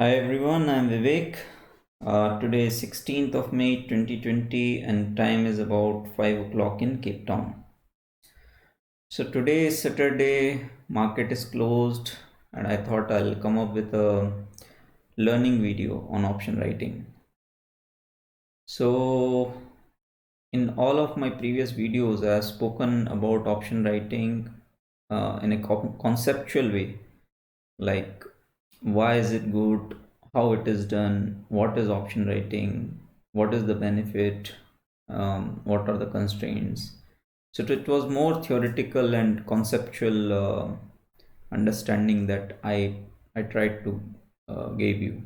Hi everyone, I'm Vivek. Today is 16th of May 2020 and time is about 5 o'clock in Cape Town. So today is Saturday, market is closed and I thought I'll come up with a learning video on option writing. So in all of my previous videos, I have spoken about option writing in a conceptual way, like why is it good, how it is done, what is option writing, what is the benefit, what are the constraints. So it was more theoretical and conceptual understanding that I tried to give you.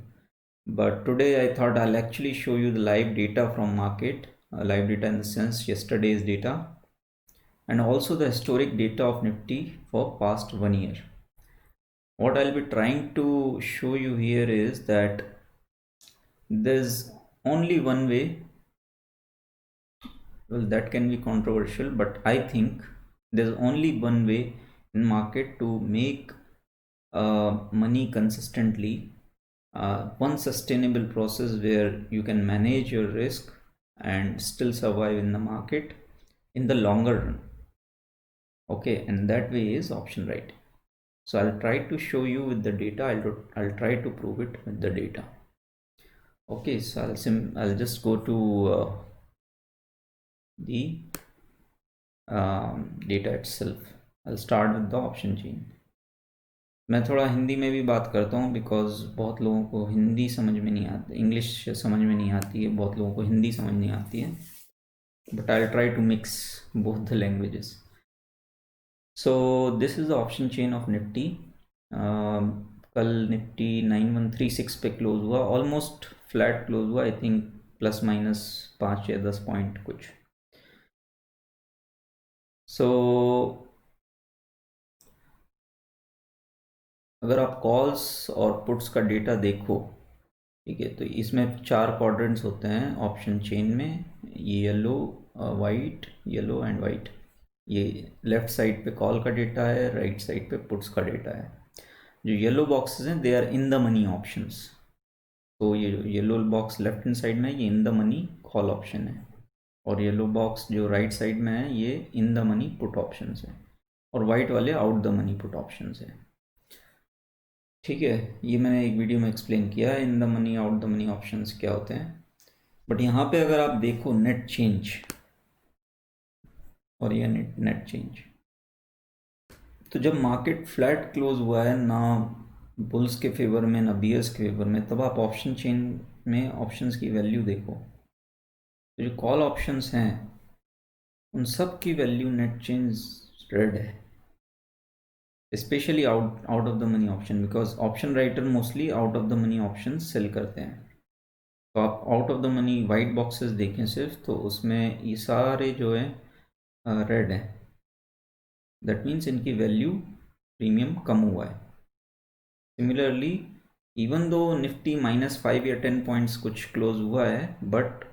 But today I thought I'll actually show you the live data from market, live data in the sense yesterday's data, and also the historic data of Nifty for past 1 year. What I'll be trying to show you here is that there's only one way. Well, that can be controversial, but I think there's only one way in market to make money consistently. One sustainable process where you can manage your risk and still survive in the market in the longer run. Okay, and that way is option writing. So I'll try to show you with the data. I'll try to prove it with the data. Okay, so I'll just go to the data itself. I'll start with the option chain. मैं थोड़ा हिंदी में भी बात करता हूँ because बहुत लोगों को हिंदी समझ में नहीं आती, इंग्लिश समझ में नहीं आती है, बहुत लोगों को हिंदी समझ नहीं आती है, but I try to mix both the languages. So this is the option chain of Nifty. कल निफ्टी 9136 पे क्लोज हुआ, ऑलमोस्ट फ्लैट क्लोज हुआ, आई थिंक प्लस माइनस 5 या 10 पॉइंट कुछ. सो अगर आप कॉल्स और पुट्स का डेटा देखो, ठीक है, तो इसमें 4 क्वाड्रेंट्स होते हैं ऑप्शन चेन में. ये yellow, white, yellow and white. ये लेफ्ट साइड पे कॉल का डेटा है, राइट साइड पे पुट्स का डेटा है. जो येलो बॉक्सेस हैं they are in the money options. तो ये yellow box left hand side में है, ये in the money call option है, और येलो बॉक्स जो राइट साइड में है ये in the money put option है, और वाइट वाले out the money put option है. ठीक है, ये मैंने एक वीडियो में एक्सप्लेन किया है इन the money out the money options क्या होते हैं. बट यहाँ पे अगर आप देखो नेट चेंज और ये नेट चेंज, तो जब मार्केट फ्लैट क्लोज हुआ है, ना बुल्स के फेवर में ना बियर्स के फेवर में, तब आप ऑप्शन चेन में ऑप्शंस की वैल्यू देखो. तो जो कॉल ऑप्शंस हैं उन सब की वैल्यू नेट चेंज रेड है, specially out of the money option, because option writer mostly out of the money option sell करते हैं. तो आप out of the money white boxes देखें सिर्फ, तो उसमें ये सारे जो है रेड है. दैट मीन्स इनकी वैल्यू प्रीमियम कम हुआ है. सिमिलरली इवन दो निफ्टी -5 या 10 पॉइंट्स कुछ क्लोज हुआ है, बट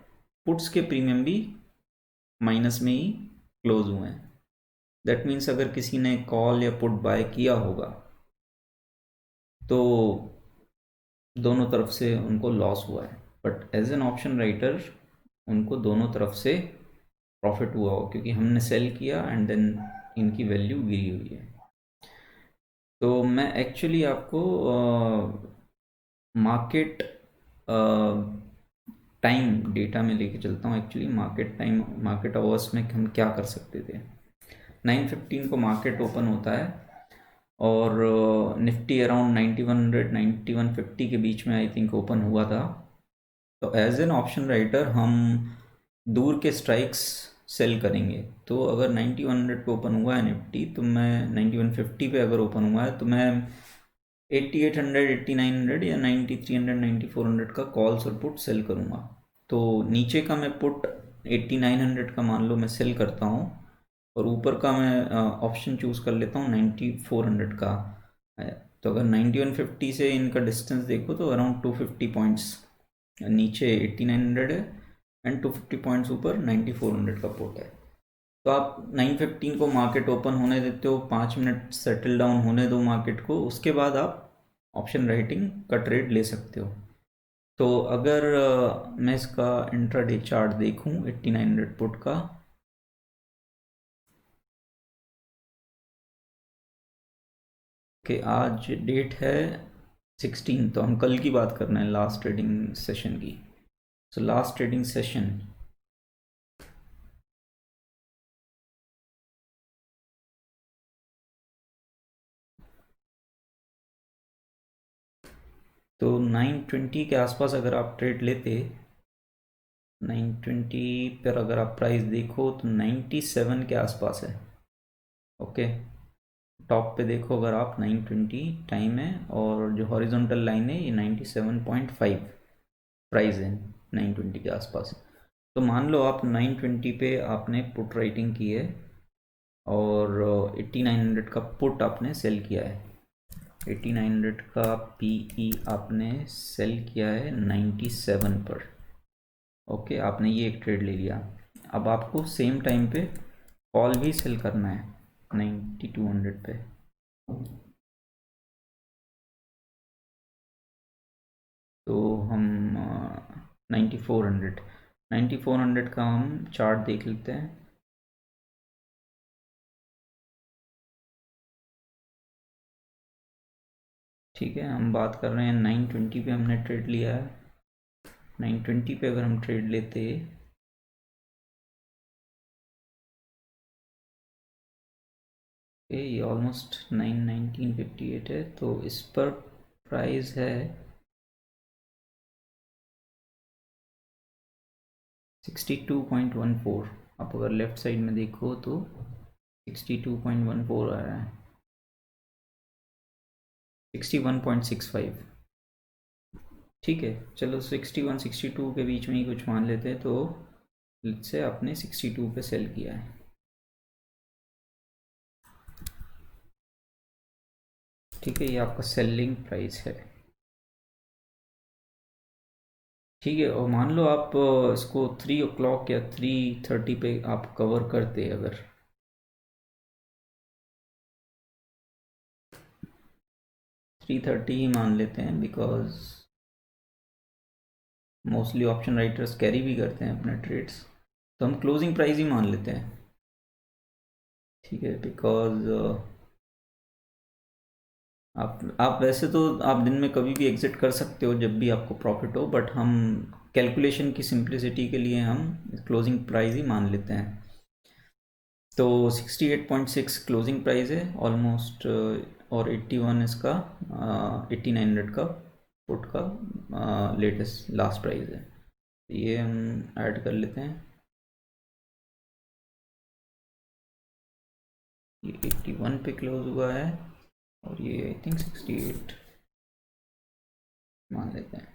पुट्स के प्रीमियम भी माइनस में ही क्लोज हुए हैं. दैट मीन्स अगर किसी ने कॉल या पुट बाय किया होगा तो दोनों तरफ से उनको लॉस हुआ है, but as an option writer उनको दोनों तरफ से प्रॉफिट हुआ हो, क्योंकि हमने सेल किया एंड देन इनकी वैल्यू गिरी हुई है. तो मैं एक्चुअली आपको मार्केट टाइम डेटा में लेके चलता हूँ. Actually market time, market hours में हम क्या कर सकते थे. 9:15 को मार्केट ओपन होता है और निफ्टी अराउंड 9100 9150 के बीच में आई थिंक ओपन हुआ था. तो एज एन ऑप्शन राइटर हम दूर के स्ट्राइक्स सेल करेंगे. तो अगर 9100 पे ओपन हुआ है निफ्टी, तो मैं 9150 पे अगर ओपन हुआ है तो मैं 8800 8900 या 9300 9400 का कॉल्स और पुट सेल करूँगा. तो नीचे का मैं पुट 8900 का मान लो मैं सेल करता हूँ, और ऊपर का मैं ऑप्शन चूज़ कर लेता हूँ 9400 का. तो अगर 9150 से इनका डिस्टेंस देखो तो अराउंड 250 पॉइंट्स नीचे 8900 है एंड 250 पॉइंट्स ऊपर 9400 का पुट है. तो आप 9:15 को मार्केट ओपन होने देते हो, 5 मिनट सेटल डाउन होने दो मार्केट को, उसके बाद आप ऑप्शन राइटिंग का ट्रेड ले सकते हो। तो अगर मैं इसका इंट्राडे चार्ट देखूं 8900 पुट का, कि आज डेट है 16, तो हम कल की बात कर रहे हैं, लास्ट ट्रेडिंग सेशन की। सो लास्ट ट्रेडिंग सेशन तो 920 के आसपास अगर आप ट्रेड लेते, 920 पर अगर आप प्राइस देखो तो 97 के आसपास है। ओके, टॉप पे देखो अगर आप 920 टाइम है, और जो हॉरिजॉन्टल लाइन है ये 97.5 प्राइस है 920 के आसपास। तो मान लो आप 920 पे आपने पुट राइटिंग की है और 8900 का पुट आपने सेल किया है। 8900 का पीई आपने सेल किया है 97 पर। ओके, आपने ये एक ट्रेड ले लिया। अब आपको सेम टाइम पे कॉल भी सेल करना है 9200 पे। तो हम 9400 का हम चार्ट देख लेते हैं। ठीक है, हम बात कर रहे हैं 920 पे हमने ट्रेड लिया है। 920 पे अगर हम ट्रेड लेते, ये ऑलमोस्ट 919.58 है, तो इस पर प्राइस है 62.14। आप अगर लेफ्ट साइड में देखो तो 62.14 आ रहा है, 61.65। ठीक है, चलो 61 62 के बीच में ही कुछ मान लेते हैं। तो से आपने 62 पे सेल किया है। ठीक है, ये आपका सेलिंग प्राइस है। ठीक है, और मान लो आप इसको 3 o'clock या 3:30 पे आप कवर करते, अगर 3:30 ही मान लेते हैं, because mostly option writers carry भी करते हैं अपने ट्रेड्स, तो हम क्लोजिंग प्राइस ही मान लेते हैं। ठीक है, बिकॉज आप वैसे तो आप दिन में कभी भी एग्जिट कर सकते हो जब भी आपको प्रॉफिट हो, बट हम कैलकुलेशन की सिंप्लिसिटी के लिए हम क्लोजिंग प्राइस ही मान लेते हैं। तो 68.6 क्लोजिंग प्राइस है ऑलमोस्ट, और 81 इसका 8900 का पुट का लेटेस्ट लास्ट प्राइस है। ये हम ऐड कर लेते हैं। ये 81 पे क्लोज हुआ है, और ये आई थिंक 68 मान लेते हैं।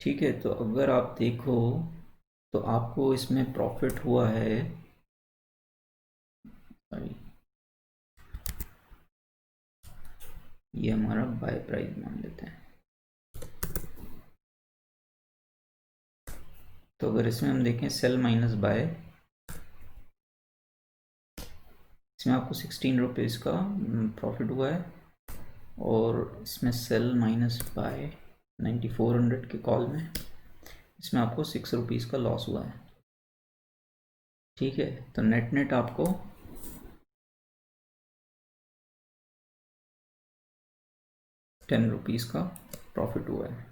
ठीक है, तो अगर आप देखो तो आपको इसमें प्रॉफिट हुआ है, सॉरी, ये हमारा बाय प्राइस मान लेते हैं। तो अगर इसमें हम देखें सेल माइनस बाय, इसमें आपको 16 रुपीज़ का प्रॉफिट हुआ है, और इसमें सेल माइनस बाय 9400 के कॉल में इसमें आपको 6 रुपीज़ का लॉस हुआ है। ठीक है, तो नेट नेट आपको 10 रुपीज़ का प्रॉफिट हुआ है।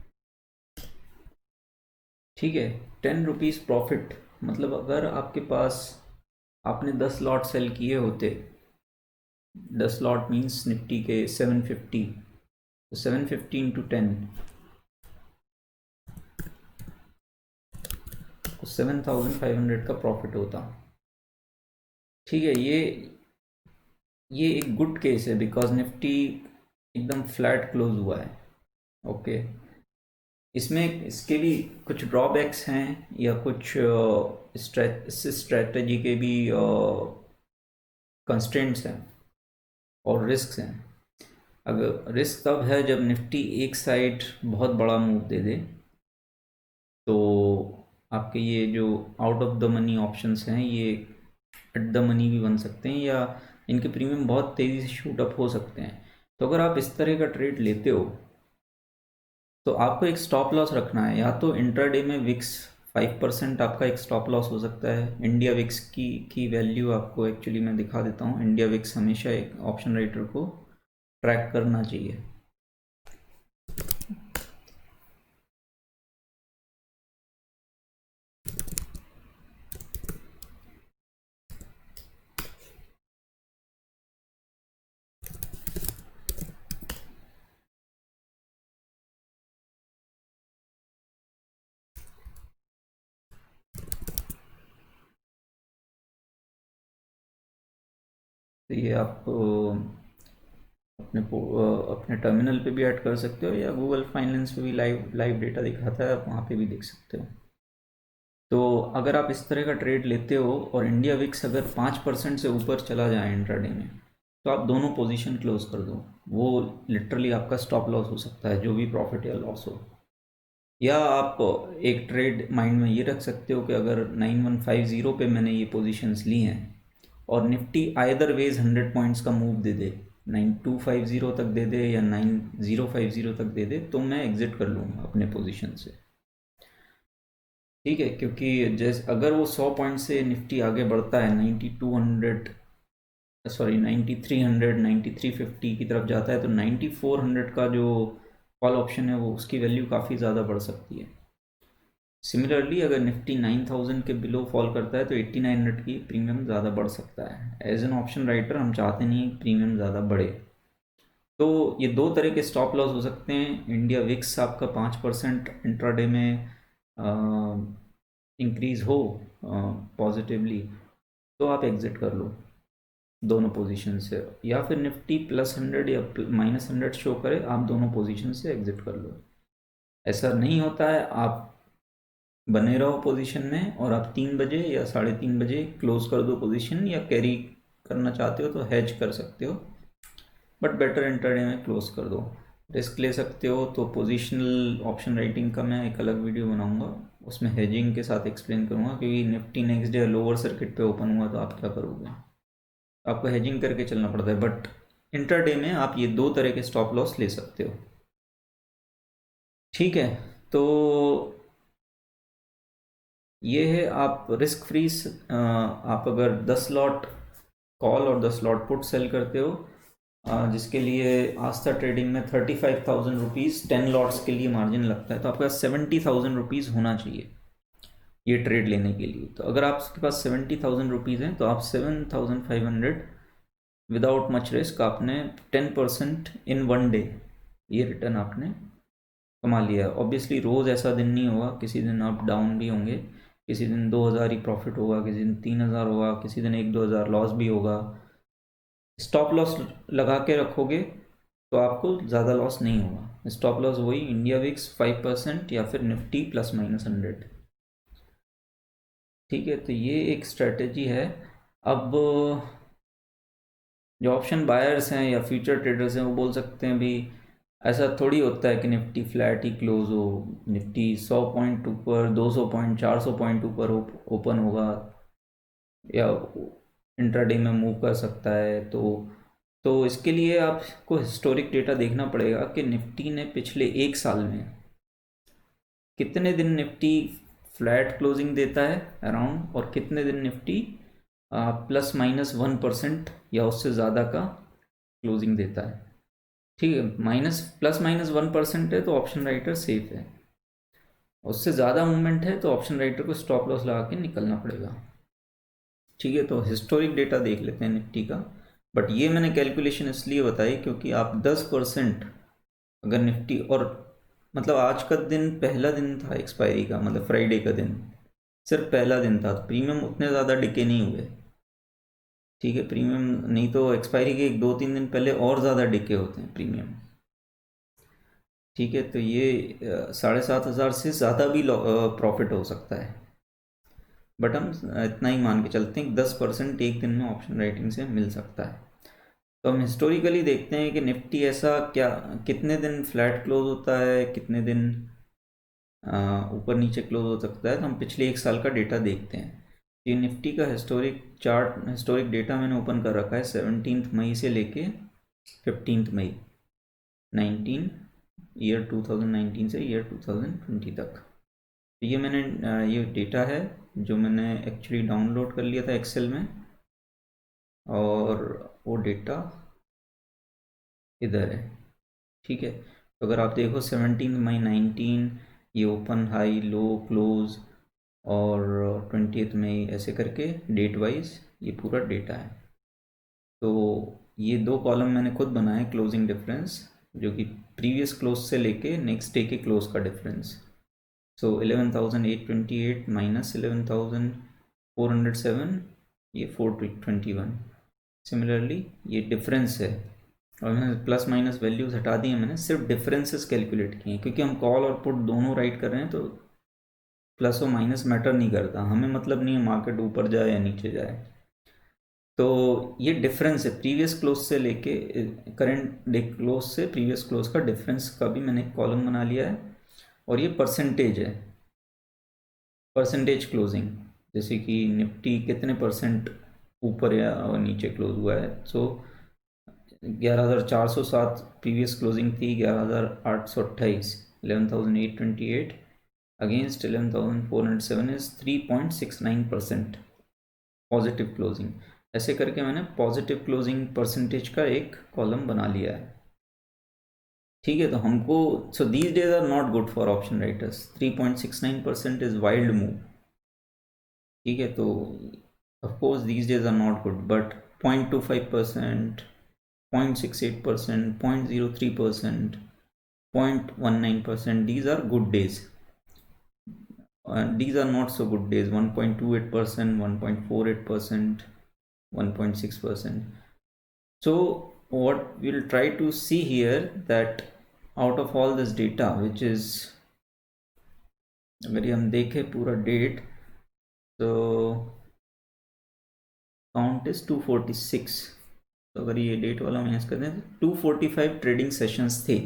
ठीक है, 10 रुपीज़ प्रॉफिट, मतलब अगर आपके पास आपने 10 लॉट सेल किए होते, 10 लॉट मीन्स निफ्टी के 750, तो 750 इंटू 10 तो 7500 का प्रॉफिट होता। ठीक है, ये एक गुड केस है, बिकॉज निफ्टी एकदम फ्लैट क्लोज हुआ है। ओके, इसमें इसके भी कुछ ड्रॉबैक्स हैं, या कुछ इस स्ट्रेटजी के भी कंस्ट्रेंट्स हैं और रिस्क हैं। अगर रिस्क तब है जब निफ्टी एक साइड बहुत बड़ा मूव दे दे, तो आपके ये जो out of the money options हैं ये एट द मनी भी बन सकते हैं, या इनके प्रीमियम बहुत तेज़ी से शूट अप हो सकते हैं। तो अगर आप इस तरह का ट्रेड लेते हो तो आपको एक स्टॉप लॉस रखना है। या तो इंट्राडे में विक्स 5% आपका एक स्टॉप लॉस हो सकता है। इंडिया विक्स की वैल्यू आपको एक्चुअली मैं दिखा देता हूँ। इंडिया विक्स हमेशा एक ऑप्शन राइटर को ट्रैक करना चाहिए। तो ये आप अपने टर्मिनल पे भी ऐड कर सकते हो, या गूगल फाइनेंस पे भी लाइव लाइव डेटा दिखाता है, आप वहाँ पे भी देख सकते हो। तो अगर आप इस तरह का ट्रेड लेते हो और इंडिया विक्स अगर 5% से ऊपर चला जाए इंट्राडे में, तो आप दोनों पोजीशन क्लोज कर दो। वो लिटरली आपका स्टॉप लॉस हो सकता है, जो भी प्रॉफिट या लॉस हो। या आप एक ट्रेड माइंड में ये रख सकते हो कि अगर 9150 पे मैंने ये पोजीशंस ली हैं और निफ्टी आइदर वेज 100 पॉइंट्स का मूव दे दे, 9250 तक दे दे या 9050 तक दे दे, तो मैं एग्जिट कर लूँगा अपने पोजीशन से। ठीक है, क्योंकि जैसे अगर वो 100 पॉइंट से निफ्टी आगे बढ़ता है 9200 सॉरी 9300 9350 की तरफ जाता है, तो 9400 का जो कॉल ऑप्शन है वो उसकी वैल्यू काफ़ी ज़्यादा बढ़ सकती है। सिमिलरली अगर निफ्टी 9000 के बिलो फॉल करता है तो 8900 की प्रीमियम ज़्यादा बढ़ सकता है। एज एन ऑप्शन राइटर हम चाहते नहीं प्रीमियम ज़्यादा बढ़े। तो ये दो तरह के स्टॉप लॉस हो सकते हैं। इंडिया विक्स आपका 5% इंट्राडे में इंक्रीज़ हो पॉजिटिवली, तो आप एग्ज़िट कर लो दोनों पोजीशन से। या फिर निफ्टी +100 या -100 शो करे, आप दोनों पोजीशन से एग्ज़िट कर लो। ऐसा नहीं होता है, आप बने रहो पोजीशन में और आप 3 बजे या 3:30 बजे क्लोज कर दो पोजीशन, या कैरी करना चाहते हो तो हेज कर सकते हो, बट बेटर इंट्राडे में क्लोज कर दो। रिस्क ले सकते हो तो पोजीशनल ऑप्शन राइटिंग का मैं एक अलग वीडियो बनाऊंगा, उसमें हेजिंग के साथ एक्सप्लेन करूंगा, क्योंकि Nifty next day lower circuit पे ओपन हुआ तो आप क्या करोगे, आपको हेजिंग करके चलना पड़ता है। बट इंट्राडे में आप ये दो तरह के स्टॉप लॉस ले सकते हो। ठीक है, तो ये है आप रिस्क फ्री। आप अगर 10 लॉट कॉल और 10 लॉट पुट सेल करते हो, जिसके लिए आस्था ट्रेडिंग में 35,000 रुपीज़ 10 लॉट्स के लिए मार्जिन लगता है, तो आपके पास 70,000 रुपीज़ होना चाहिए ये ट्रेड लेने के लिए। तो अगर आपके पास 70,000 रुपीज़ हैं तो आप 7,500 विदाउट मच रिस्क आपने 10% इन 1 डे ये रिटर्न आपने कमा लिया है। ऑब्वियसली रोज़ ऐसा दिन नहीं होगा, किसी दिन अप डाउन भी होंगे, किसी दिन 2,000 ही प्रॉफिट होगा, किसी दिन 3,000 होगा, किसी दिन 1-2 हज़ार लॉस भी होगा। स्टॉप लॉस लगा के रखोगे तो आपको ज़्यादा लॉस नहीं होगा। स्टॉप लॉस वही इंडिया विक्स 5% या फिर निफ्टी +-100। ठीक है, तो ये एक स्ट्रेटजी है। अब जो ऑप्शन बायर्स हैं या फ्यूचर ट्रेडर्स हैं वो बोल सकते हैं भी ऐसा थोड़ी होता है कि निफ्टी फ्लैट ही क्लोज हो, निफ्टी 100 पॉइंट ऊपर, 200 पॉइंट, 400 पॉइंट ऊपर ओपन होगा या इंट्राडे में मूव कर सकता है। तो इसके लिए आपको हिस्टोरिक डेटा देखना पड़ेगा कि निफ्टी ने पिछले 1 साल में कितने दिन निफ्टी फ्लैट क्लोजिंग देता है अराउंड, और कितने दिन निफ्टी +-1% या उससे ज़्यादा का क्लोजिंग देता है। ठीक है, +-1% है तो ऑप्शन राइटर सेफ है, उससे ज़्यादा मूवमेंट है तो ऑप्शन राइटर को स्टॉप लॉस लगा के निकलना पड़ेगा। ठीक है, तो हिस्टोरिक डेटा देख लेते हैं निफ्टी का। बट ये मैंने कैलकुलेशन इसलिए बताई क्योंकि आप 10% अगर निफ्टी, और मतलब आज का दिन पहला दिन था एक्सपायरी का, मतलब फ्राइडे का दिन सिर्फ पहला दिन था, तो प्रीमियम उतने ज़्यादा डिके नहीं हुए। ठीक है, प्रीमियम नहीं तो एक्सपायरी के 2-3 दिन पहले और ज़्यादा डिके होते हैं प्रीमियम। ठीक है, तो ये 7,500 से ज़्यादा भी प्रॉफिट हो सकता है, बट हम इतना ही मान के चलते हैं कि 10% एक दिन में ऑप्शन राइटिंग से मिल सकता है। तो हम हिस्टोरिकली देखते हैं कि निफ्टी ऐसा क्या कितने दिन फ्लैट क्लोज होता है, कितने दिन ऊपर नीचे क्लोज हो सकता है। तो हम पिछले 1 साल का डेटा देखते हैं। ये निफ्टी का हिस्टोरिक डेटा मैंने ओपन कर रखा है 17 मई से लेके 15 मई। 19 ईयर 2019 से ईयर 2020 तक। तो ये मैंने ये डेटा है जो मैंने एक्चुअली डाउनलोड कर लिया था एक्सेल में, और वो डेटा इधर है। ठीक है, तो अगर आप देखो 17 मई 19, ये ओपन हाई लो क्लोज, और 20 मई, ऐसे करके डेट वाइज ये पूरा डेटा है। तो ये दो कॉलम मैंने खुद बनाए, क्लोजिंग डिफरेंस, जो कि प्रीवियस क्लोज से लेके नेक्स्ट डे के क्लोज का डिफरेंस। सो 11,828 माइनस 11,407, ये 421। सिमिलरली ये डिफरेंस है, और मैंने प्लस माइनस वैल्यूज हटा दी हैं, मैंने सिर्फ डिफरेंसेस कैलकुलेट किए हैं, क्योंकि हम कॉल और पुट दोनों राइट कर रहे हैं, तो प्लस और माइनस मैटर नहीं करता, हमें मतलब नहीं है मार्केट ऊपर जाए या नीचे जाए। तो ये डिफरेंस है प्रीवियस क्लोज से लेके करंट डे क्लोज से प्रीवियस क्लोज का डिफरेंस का भी मैंने कॉलम बना लिया है। और ये परसेंटेज है, परसेंटेज क्लोजिंग, जैसे कि निफ्टी कितने परसेंट ऊपर या नीचे क्लोज हुआ है। सो 11,407 प्रीवियस क्लोजिंग थी, 11,828, 11,828 अगेंस्ट 11,407 इज 3.69% पॉजिटिव क्लोजिंग। ऐसे करके मैंने पॉजिटिव क्लोजिंग परसेंटेज का एक कॉलम बना लिया है। ठीक है, तो हमको, so these days are not good for option writers, 3.69% is wild move. ठीक है, तो of course these days are not good, but 0.25%, 0.68%, 0.03%, 0.19%, these are good days. These are not so good days, 1.28%, 1.48%, 1.6%. So what we'll try to see here, that out of all this data, which is, अगर ये हम देखें पूरा date, तो count is 246। तो अगर ये date वाला मैच करते हैं तो 245 ट्रेडिंग सेशंस थे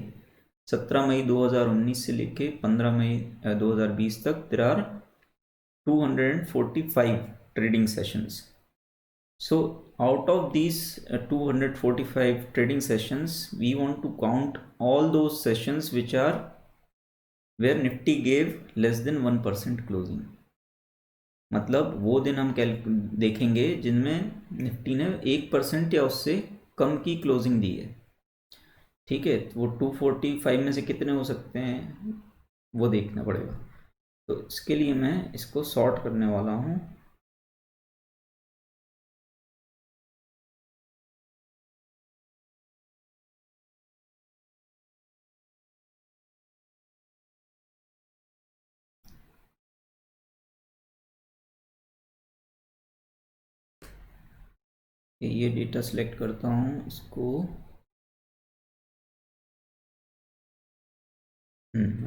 17 मई 2019 से लेके 15 मई 2020 तक। There are 245 trading sessions. So out of these 245 trading sessions, we want to count all those sessions which are where Nifty gave less than 1% closing. मतलब वो दिन हम देखेंगे जिनमें निफ्टी ने 1% या उससे कम की क्लोजिंग दी है। ठीक है, वो 245 में से कितने हो सकते हैं वो देखना पड़ेगा। तो इसके लिए मैं इसको सॉर्ट करने वाला हूँ। ये डेटा सेलेक्ट करता हूँ इसको।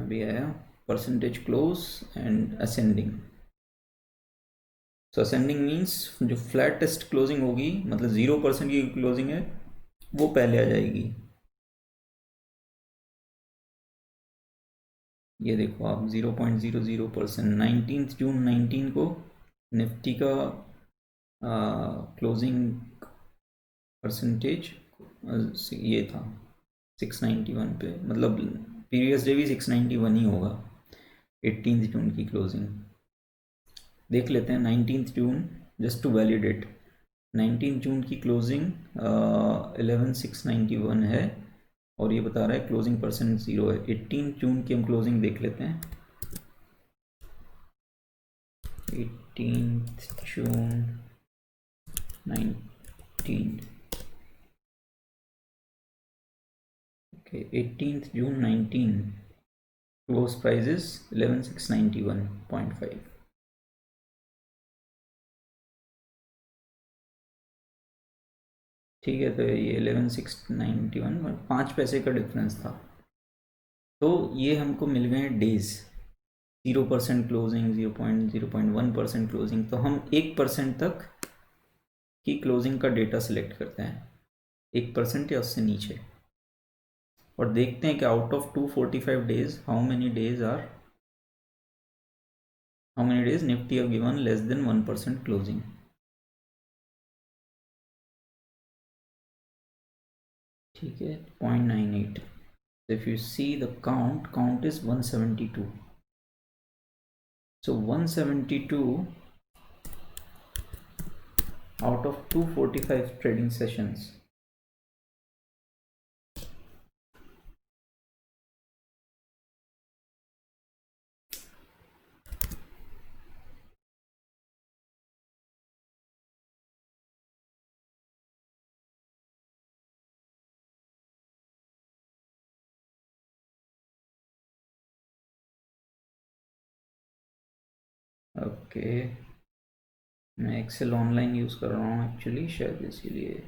अभी आया percentage close and ascending. So ascending means जो फ्लैटेस्ट क्लोजिंग होगी, मतलब 0% की क्लोजिंग है, वो पहले आ जाएगी। ये देखो आप 0.00%, 19 जून 19 को निफ्टी का क्लोजिंग परसेंटेज ये था 691 पे, मतलब प्रीवियस डे भी 691 ही होगा। 18 जून की क्लोजिंग देख लेते हैं। 19 जून, जस्ट टू वैलिडेट, 19 जून की क्लोजिंग 11,691 है, और ये बता रहा है क्लोजिंग परसेंट 0 है। 18 जून की हम क्लोजिंग देख लेते हैं। 18 जून 19, okay, 18 June 19 close price is 11,691.5। ठीक है, तो ये 11,691, 5 पैसे का डिफरेंस था। तो ये हमको मिल गए डेज, 0% क्लोजिंग, 0.1% क्लोजिंग। तो हम 1% तक की क्लोजिंग का डेटा सिलेक्ट करते हैं, 1% या उससे नीचे, और देखते हैं कि out of 245 days how many days Nifty have given less than 1% closing. ठीक है, 0.98। if you see the count is 172. So 172 out of 245 trading sessions. Okay, मैं एक्सेल ऑनलाइन यूज़ कर रहा हूँ एक्चुअली, शायद इसीलिए।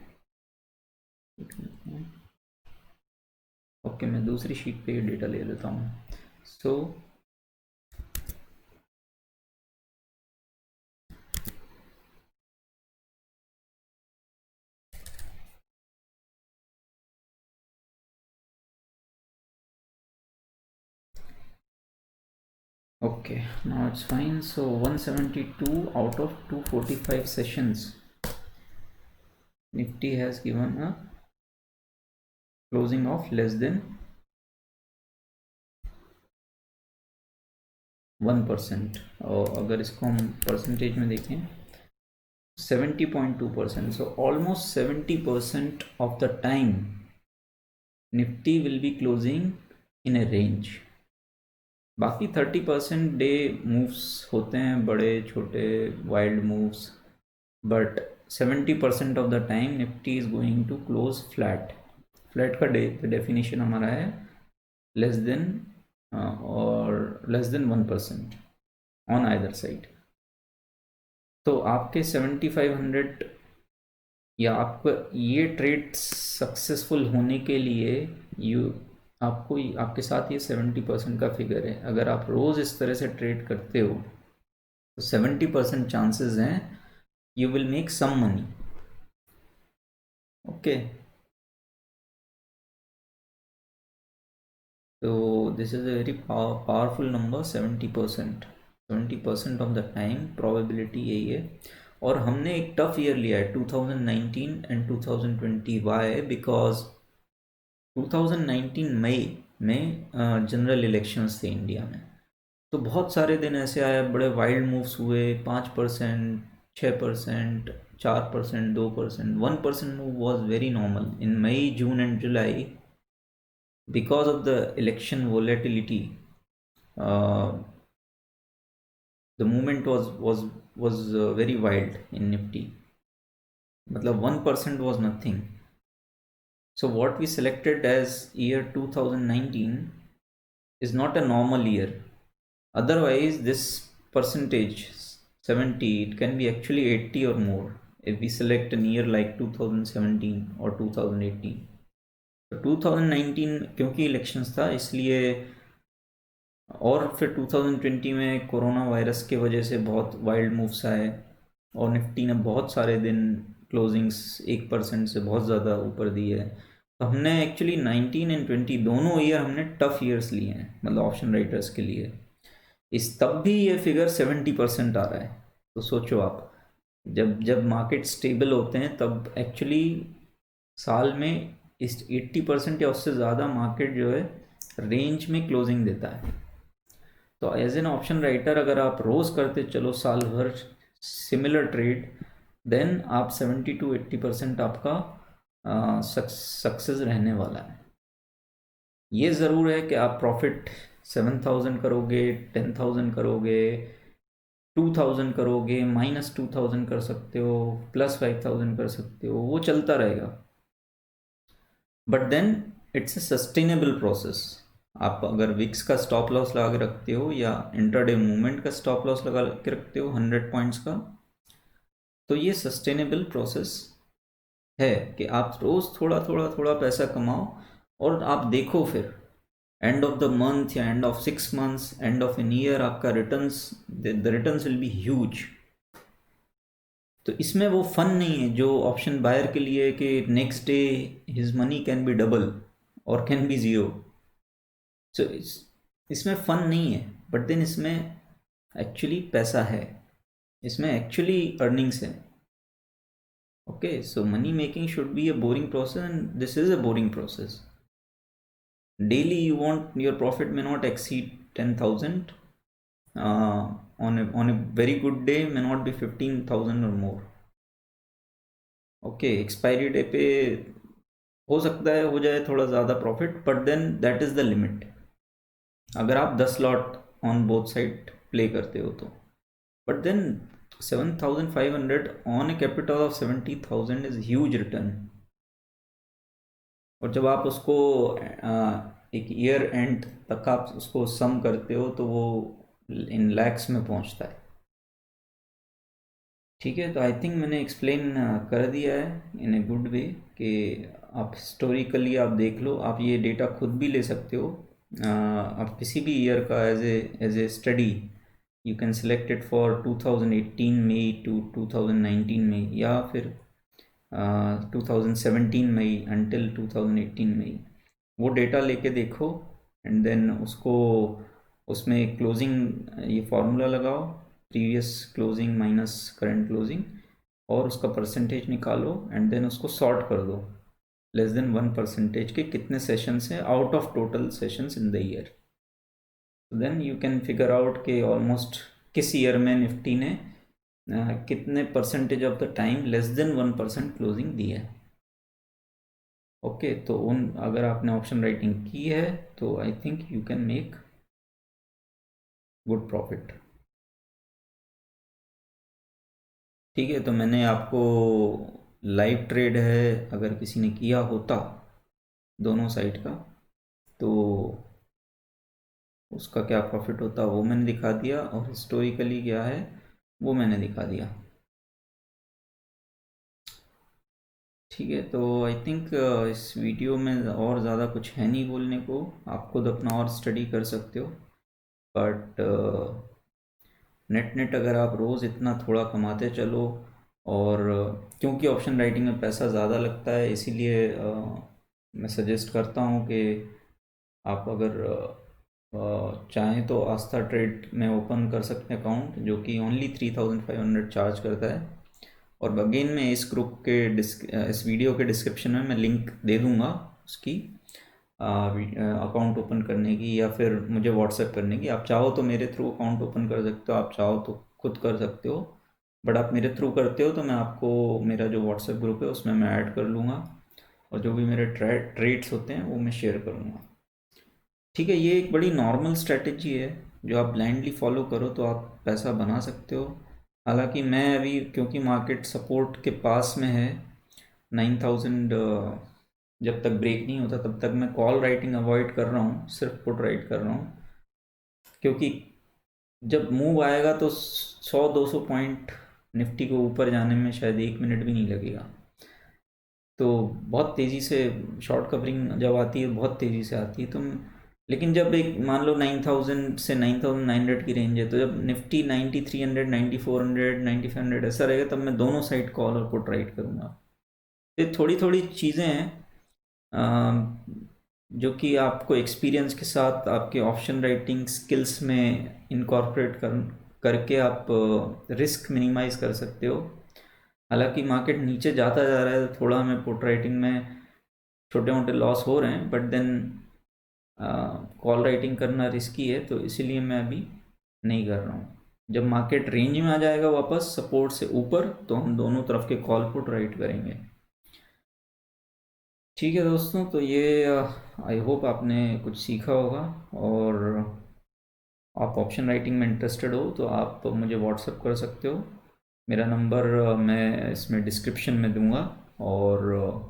ओके, मैं दूसरी शीट पे ये डेटा ले लेता हूँ। सो okay, now it's fine. So 172 out of 245 sessions, Nifty has given a closing of less than 1%, और अगर इसको हम परसेंटेज में देखें 70.2%. So almost 70% of the time Nifty will be closing in a range. बाकी 30% डे मूव्स होते हैं, बड़े छोटे wild moves, but 70% of the time Nifty is going to close flat. Flat का डेफिनेशन हमारा है लेस देन और less than 1% on either side. तो आपके 7500 या आपको ये ट्रेड सक्सेसफुल होने के लिए आपको आपके साथ ये 70% का फिगर है. अगर आप रोज़ इस तरह से ट्रेड करते हो तो 70% चांसेस हैं you will make some money. Okay, so this is a very powerful number. 70% of the time probability यही है. और हमने एक टफ ईयर लिया है 2019 एंड 2020. वाई? बिकॉज 2019 मई में जनरल इलेक्शंस थे इंडिया में, तो बहुत सारे दिन ऐसे आए, बड़े वाइल्ड मूव्स हुए. 5%, 6%, 4%, 2%, 1% move was very normal in May, June and July because of the election volatility. The movement was very wild in Nifty. मतलब 1% was nothing. So what we selected as year 2019 is not a normal year. Otherwise this percentage 70, it can be actually 80 or more if we select a year like 2017 or 2018. तो 2019 क्योंकि elections था इसलिए, और फिर 2020 में corona virus के वजह से बहुत वाइल्ड मूव्स आए और निफ्टी ने बहुत सारे दिन क्लोजिंग्स 1% से बहुत ज़्यादा ऊपर दी है. तो हमने एक्चुअली 19 एंड 20 दोनों ईयर हमने टफ ईयर्स लिए हैं, मतलब ऑप्शन राइटर्स के लिए. इस तब भी ये फिगर 70% आ रहा है. तो सोचो आप, जब मार्केट स्टेबल होते हैं तब एक्चुअली साल में इस 80% या उससे ज़्यादा मार्केट जो है रेंज में क्लोजिंग देता है. तो एज एन ऑप्शन राइटर अगर आप रोज़ करते चलो साल भर सिमिलर ट्रेड, देन आप 70 to 80% आपका सक्सेस रहने वाला है. ये ज़रूर है कि आप प्रॉफिट 7000 करोगे, 10,000 करोगे, 2000 करोगे, -2000 कर सकते हो, +5000 कर सकते हो, वो चलता रहेगा. But then it's a sustainable process. आप अगर विक्स का स्टॉप लॉस लगा के रखते हो या इंटरडे मूवमेंट का स्टॉप लॉस लगा के रखते हो 100 पॉइंट्स का, तो ये सस्टेनेबल प्रोसेस है कि आप रोज़ थोड़ा थोड़ा थोड़ा पैसा कमाओ और आप देखो फिर एंड ऑफ द मंथ या end of 6 months, end of an year आपका returns, the returns will be huge. तो इसमें वो फन नहीं है जो ऑप्शन बायर के लिए कि next day his money can be double और कैन बी ज़ीरो. सो इसमें फन नहीं है, बट देन इसमें एक्चुअली पैसा है, इसमें एक्चुअली अर्निंग्स है. Okay, so money making should be a boring process and this is a boring process. daily you want your profit may not exceed 10,000, on a very good day may not be 15,000 or more. Okay, expiry day पे हो सकता है हो जाए थोड़ा ज़्यादा profit, but then that is the limit, अगर आप 10 lot on both side play करते हो तो. But then 7,500 on a capital of 70,000 is huge return. और जब आप उसको एक ईयर एंड तक आप उसको सम करते हो तो वो इन लैक्स में पहुंचता है. ठीक है, तो आई थिंक मैंने एक्सप्लेन कर दिया है इन ए गुड वे कि आप हिस्टोरिकली आप देख लो, आप ये डेटा खुद भी ले सकते हो. आप किसी भी ईयर का as a study you can select it for 2018 May to 2019 May, या फिर 2017 मई अंटिल 2018 मई. वो डेटा लेके देखो एंड देन उसको उसमें क्लोजिंग ये फार्मूला लगाओ, previous closing minus current closing, और उसका परसेंटेज निकालो एंड देन उसको सॉर्ट कर दो लेस देन 1% के कितने सेशंस हैं out of total sessions in the year. Then you can figure out के ऑलमोस्ट किस ईयर में निफ्टी ने कितने percentage of the time less than 1% closing दी है. ओके, तो उन अगर आपने ऑप्शन राइटिंग की है तो I think you can make good profit. ठीक है, तो मैंने आपको लाइव ट्रेड है अगर किसी ने किया होता दोनों साइड का तो उसका क्या प्रॉफिट होता वो मैंने दिखा दिया, और हिस्टोरिकली क्या है वो मैंने दिखा दिया. ठीक है, तो आई थिंक इस वीडियो में और ज़्यादा कुछ है नहीं बोलने को, आप खुद अपना और स्टडी कर सकते हो. बट नेट अगर आप रोज़ इतना थोड़ा कमाते चलो, और क्योंकि ऑप्शन राइटिंग में पैसा ज़्यादा लगता है इसीलिए मैं सजेस्ट करता हूँ कि आप अगर चाहें तो आस्था ट्रेड में ओपन कर सकते हैं अकाउंट, जो कि ओनली 3,500 चार्ज करता है. और अगेन मैं इस ग्रुप के इस वीडियो के डिस्क्रिप्शन में मैं लिंक दे दूँगा उसकी अकाउंट ओपन करने की, या फिर मुझे व्हाट्सएप करने की. आप चाहो तो मेरे थ्रू अकाउंट ओपन कर सकते हो, आप चाहो तो खुद कर सकते हो, बट आप मेरे थ्रू करते हो तो मैं आपको मेरा जो व्हाट्सएप ग्रुप है उसमें मैं ऐड कर लूँगा, और जो भी मेरे ट्रेड्स होते हैं वो मैं शेयर करूँगा. ठीक है, ये एक बड़ी नॉर्मल स्ट्रैटेजी है जो आप ब्लाइंडली फॉलो करो तो आप पैसा बना सकते हो. हालांकि मैं अभी क्योंकि मार्केट सपोर्ट के पास में है 9,000, जब तक ब्रेक नहीं होता तब तक मैं कॉल राइटिंग अवॉइड कर रहा हूँ, सिर्फ पुट राइट कर रहा हूँ, क्योंकि जब मूव आएगा तो 100-200 पॉइंट निफ्टी को ऊपर जाने में शायद 1 मिनट भी नहीं लगेगा. तो बहुत तेज़ी से शॉर्ट कवरिंग जब आती है बहुत तेज़ी से आती है, तो लेकिन जब एक मान लो 9,000 से 9,900 की रेंज है, तो जब निफ्टी 9,300 9,400 9,500 ऐसा रहेगा तब मैं दोनों साइड कॉल और पुट राइट करूँगा. ये थोड़ी थोड़ी चीज़ें हैं जो कि आपको एक्सपीरियंस के साथ आपके ऑप्शन राइटिंग स्किल्स में इनकॉर्पोरेट करके आप रिस्क मिनिमाइज कर सकते हो. हालांकि मार्केट नीचे जाता जा रहा है तो थोड़ा हमें पुट राइटिंग में छोटे मोटे लॉस हो रहे हैं, बट देन कॉल राइटिंग करना रिस्की है, तो इसीलिए मैं अभी नहीं कर रहा हूँ. जब मार्केट रेंज में आ जाएगा वापस सपोर्ट से ऊपर तो हम दोनों तरफ के कॉल पुट राइट करेंगे. ठीक है दोस्तों, तो ये आई होप आपने कुछ सीखा होगा, और आप ऑप्शन राइटिंग में इंटरेस्टेड हो तो आप मुझे व्हाट्सएप कर सकते हो. मेरा नंबर मैं इसमें डिस्क्रिप्शन में दूंगा, और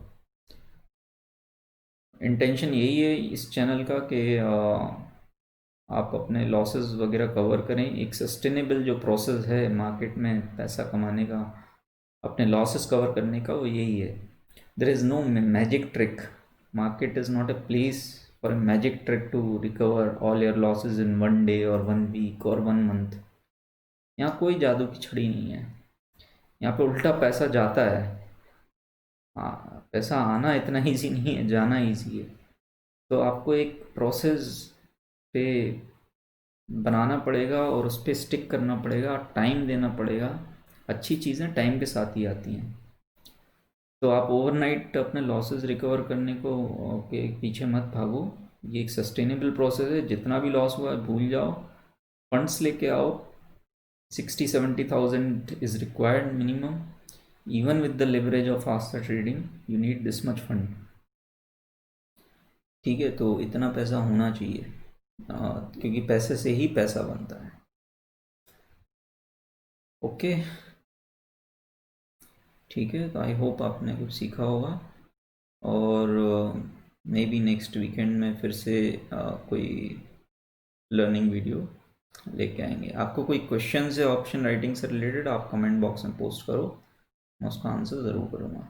इंटेंशन यही है इस चैनल का कि आप अपने लॉसेस वगैरह कवर करें. एक सस्टेनेबल जो प्रोसेस है मार्केट में पैसा कमाने का, अपने लॉसेस कवर करने का, वो यही है. There is no magic trick. Market is not a place for a magic trick to recover all your losses in 1 day or 1 week or 1 month. यहाँ कोई जादू की छड़ी नहीं है, यहाँ पे उल्टा पैसा जाता है. हाँ, पैसा आना इतना ईजी नहीं है, जाना ईजी है. तो आपको एक प्रोसेस पे बनाना पड़ेगा और उस पर स्टिक करना पड़ेगा, टाइम देना पड़ेगा. अच्छी चीज़ें टाइम के साथ ही आती हैं. तो आप ओवरनाइट अपने लॉसेस रिकवर करने को के पीछे मत भागो. ये एक सस्टेनेबल प्रोसेस है, जितना भी लॉस हुआ है भूल जाओ, फंड्स लेके आओ, 60-70,000 is required minimum. Even with the leverage of faster trading, you need this much fund. ठीक है, तो इतना पैसा होना चाहिए, क्योंकि पैसे से ही पैसा बनता है। ओके, ठीक है, तो आई होप आपने कुछ सीखा होगा, और मे बी नेक्स्ट वीकेंड में फिर से कोई लर्निंग वीडियो लेके आएंगे। आपको कोई क्वेश्चन है ऑप्शन राइटिंग से रिलेटेड, आप कमेंट बॉक्स में पोस्ट करो, मैं उसका आंसर ज़रूर करूँगा।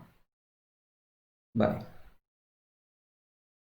बाय।